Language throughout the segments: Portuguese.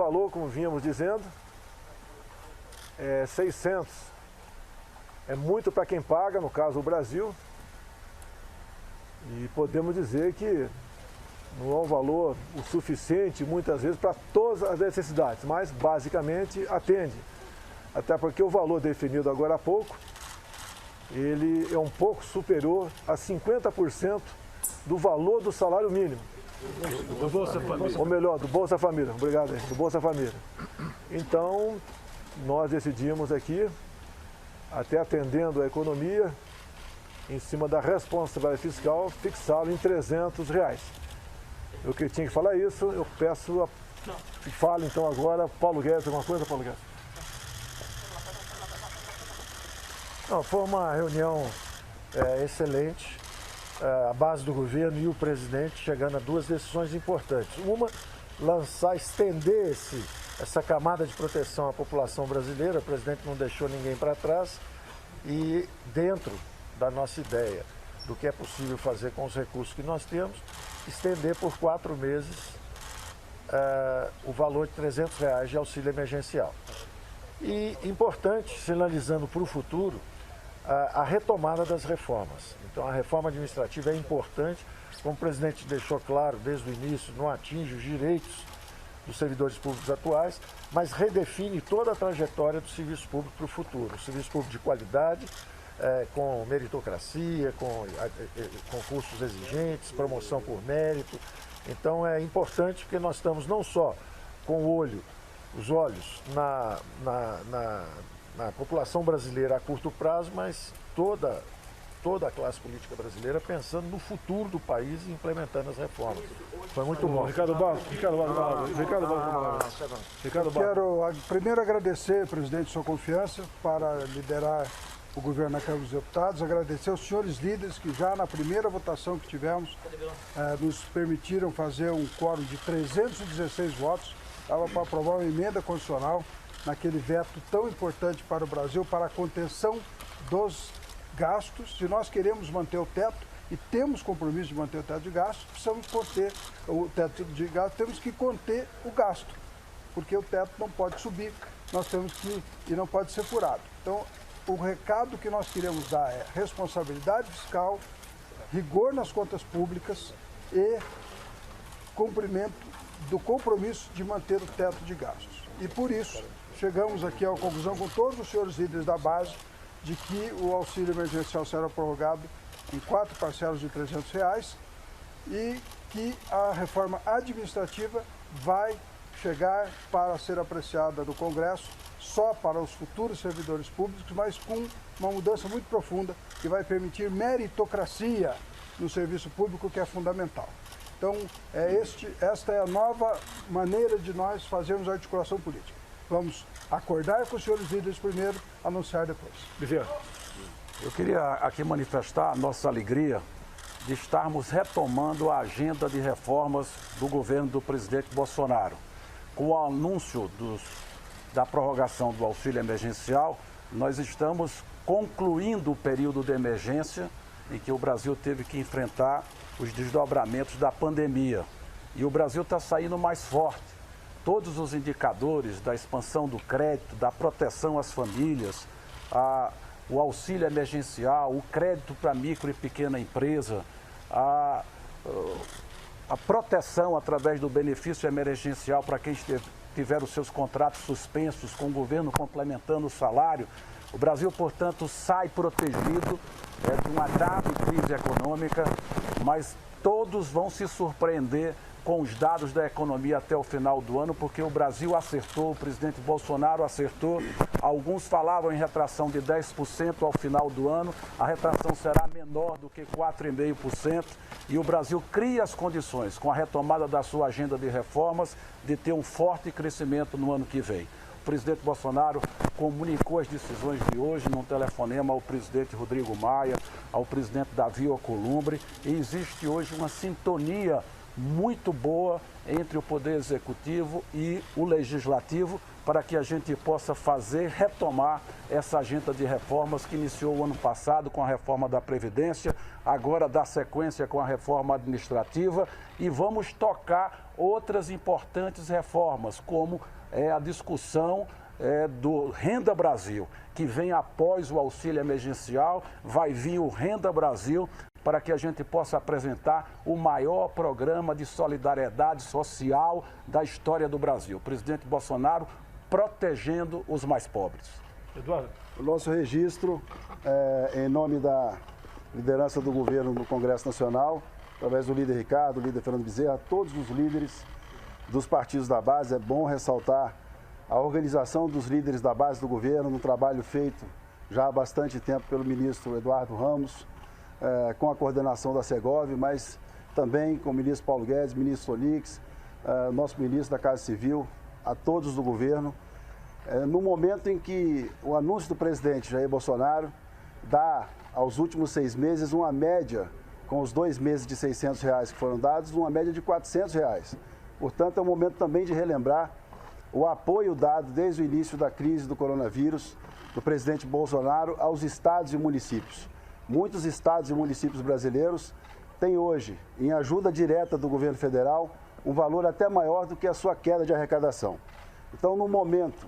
valor, como vínhamos dizendo, é 600. É muito para quem paga, no caso o Brasil. E podemos dizer que não é um valor o suficiente, muitas vezes, para todas as necessidades, mas basicamente atende. Até porque o valor definido agora há pouco, ele é um pouco superior a 50% do valor do salário mínimo. Do Bolsa Família. Ou melhor, do Bolsa Família. Obrigado, do Bolsa Família. Então, nós decidimos aqui, até atendendo a economia, em cima da responsabilidade fiscal, fixá-lo em R$300. Eu que tinha que falar isso, eu peço que fale então agora, Paulo Guedes, alguma coisa, Paulo Guedes? Não, foi uma reunião excelente, a base do governo e o presidente chegando a duas decisões importantes. Uma, estender essa camada de proteção à população brasileira, o presidente não deixou ninguém para trás, e dentro da nossa ideia do que é possível fazer com os recursos que nós temos, estender por 4 meses o valor de R$300 de auxílio emergencial. E importante, sinalizando para o futuro, a retomada das reformas. Então a reforma administrativa é importante, como o presidente deixou claro desde o início, não atinge os direitos dos servidores públicos atuais, mas redefine toda a trajetória do serviço público para o futuro. O serviço público de qualidade, com meritocracia, com concursos exigentes, promoção por mérito. Então é importante porque nós estamos não só com os olhos na população brasileira a curto prazo, mas toda a classe política brasileira pensando no futuro do país e implementando as reformas. Foi muito bom. Ricardo Barros. Quero primeiro agradecer, presidente, sua confiança para liderar o governo na Câmara dos Deputados, agradecer aos senhores líderes que já na primeira votação que tivemos nos permitiram fazer um quórum de 316 votos, estava para aprovar uma emenda constitucional naquele veto tão importante para o Brasil, para a contenção dos gastos. Se nós queremos manter o teto e temos compromisso de manter o teto de gastos, precisamos conter o teto de gastos, temos que conter o gasto, porque o teto não pode subir, nós temos que, e não pode ser furado. Então, o recado que nós queremos dar é responsabilidade fiscal, rigor nas contas públicas e cumprimento do compromisso de manter o teto de gastos. E por isso, chegamos aqui à conclusão com todos os senhores líderes da base de que o auxílio emergencial será prorrogado em 4 parcelas de R$300 e que a reforma administrativa vai chegar para ser apreciada no Congresso só para os futuros servidores públicos, mas com uma mudança muito profunda que vai permitir meritocracia no serviço público, que é fundamental. Então, esta é a nova maneira de nós fazermos a articulação política. Vamos acordar com os senhores líderes primeiro, anunciar depois. Eu queria aqui manifestar a nossa alegria de estarmos retomando a agenda de reformas do governo do presidente Bolsonaro. Com o anúncio da prorrogação do auxílio emergencial, nós estamos concluindo o período de emergência em que o Brasil teve que enfrentar os desdobramentos da pandemia. E o Brasil está saindo mais forte. Todos os indicadores da expansão do crédito, da proteção às famílias, o auxílio emergencial, o crédito para micro e pequena empresa, a proteção através do benefício emergencial para quem tiver os seus contratos suspensos, com o governo complementando o salário. O Brasil, portanto, sai protegido de uma grave crise econômica, mas todos vão se surpreender com os dados da economia até o final do ano, porque o Brasil acertou, o presidente Bolsonaro acertou. Alguns falavam em retração de 10% ao final do ano, a retração será menor do que 4,5%, e o Brasil cria as condições, com a retomada da sua agenda de reformas, de ter um forte crescimento no ano que vem. O presidente Bolsonaro comunicou as decisões de hoje num telefonema ao presidente Rodrigo Maia, ao presidente Davi Alcolumbre, e existe hoje uma sintonia muito boa entre o Poder Executivo e o Legislativo para que a gente possa retomar essa agenda de reformas que iniciou o ano passado com a reforma da Previdência, agora dá sequência com a reforma administrativa e vamos tocar outras importantes reformas, como é a discussão do Renda Brasil, que vem após o auxílio emergencial, vai vir o Renda Brasil, para que a gente possa apresentar o maior programa de solidariedade social da história do Brasil. O presidente Bolsonaro protegendo os mais pobres. Eduardo. O nosso registro, em nome da liderança do governo no Congresso Nacional, através do líder Ricardo, do líder Fernando Bezerra, todos os líderes dos partidos da base, é bom ressaltar a organização dos líderes da base do governo, no trabalho feito já há bastante tempo pelo ministro Eduardo Ramos, com a coordenação da Segov, mas também com o ministro Paulo Guedes, ministro Solix, nosso ministro da Casa Civil, a todos do governo. No momento em que o anúncio do presidente Jair Bolsonaro dá aos últimos 6 meses uma média, com os 2 meses de R$600 que foram dados, uma média de R$400. Portanto, é um momento também de relembrar o apoio dado desde o início da crise do coronavírus do presidente Bolsonaro aos estados e municípios. Muitos estados e municípios brasileiros têm hoje, em ajuda direta do governo federal, um valor até maior do que a sua queda de arrecadação. Então, no momento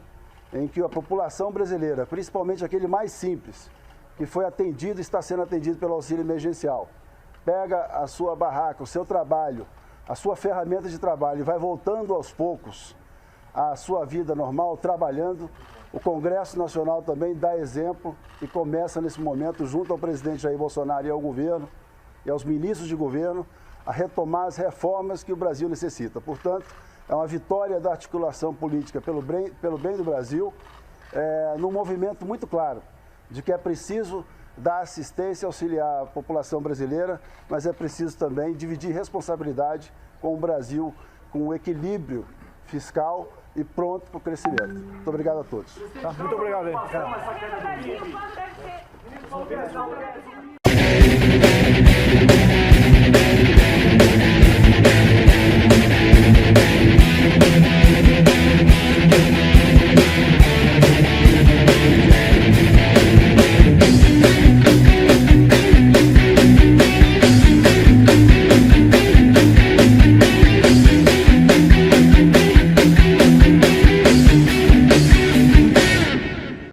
em que a população brasileira, principalmente aquele mais simples, que foi atendido e está sendo atendido pelo auxílio emergencial, pega a sua barraca, o seu trabalho, a sua ferramenta de trabalho e vai voltando aos poucos à sua vida normal, trabalhando, o Congresso Nacional também dá exemplo e começa nesse momento, junto ao presidente Jair Bolsonaro e ao governo e aos ministros de governo, a retomar as reformas que o Brasil necessita. Portanto, é uma vitória da articulação política pelo bem do Brasil, num movimento muito claro de que é preciso dar assistência e auxiliar a população brasileira, mas é preciso também dividir responsabilidade com o Brasil, com o equilíbrio fiscal e pronto para o crescimento. Muito obrigado a todos. Tá, muito obrigado, hein?